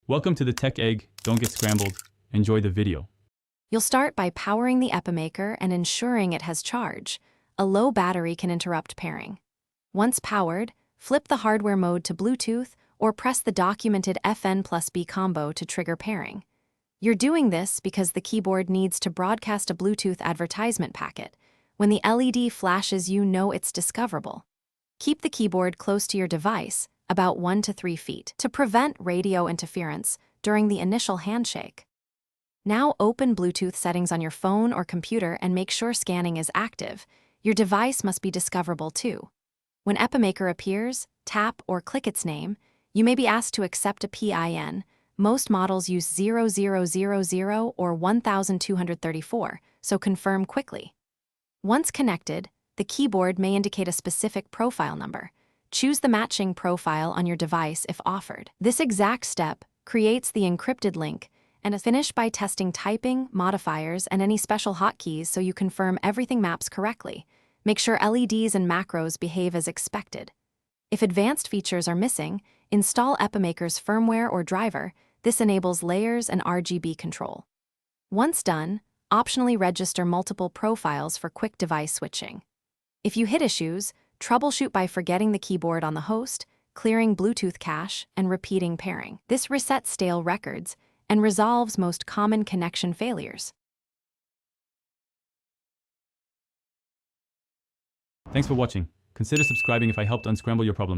Welcome to the Tech Egg. Don't get scrambled. Enjoy the video. You'll start by powering the Epomaker and ensuring it has charge. A low battery can interrupt pairing. Once powered, flip the hardware mode to Bluetooth or press the documented FN+B combo to trigger pairing. You're doing this because the keyboard needs to broadcast a Bluetooth advertisement packet. When the LED flashes, you know it's discoverable. Keep the keyboard close to your device, about 1 to 3 feet, to prevent radio interference during the initial handshake. Now open Bluetooth settings on your phone or computer and make sure scanning is active. Your device must be discoverable too. When Epomaker appears, tap or click its name. You may be asked to accept a PIN. Most models use 0000 or 1234, so confirm quickly. Once connected, the keyboard may indicate a specific profile number. Choose the matching profile on your device if offered. This exact step creates the encrypted link and is finished by testing typing, modifiers, and any special hotkeys so you confirm everything maps correctly. Make sure LEDs and macros behave as expected. If advanced features are missing, install Epomaker's firmware or driver. This enables layers and RGB control. Once done, optionally register multiple profiles for quick device switching. If you hit issues, troubleshoot by forgetting the keyboard on the host, clearing Bluetooth cache, and repeating pairing. This resets stale records and resolves most common connection failures. Thanks for watching. Consider subscribing if I helped unscramble your problems.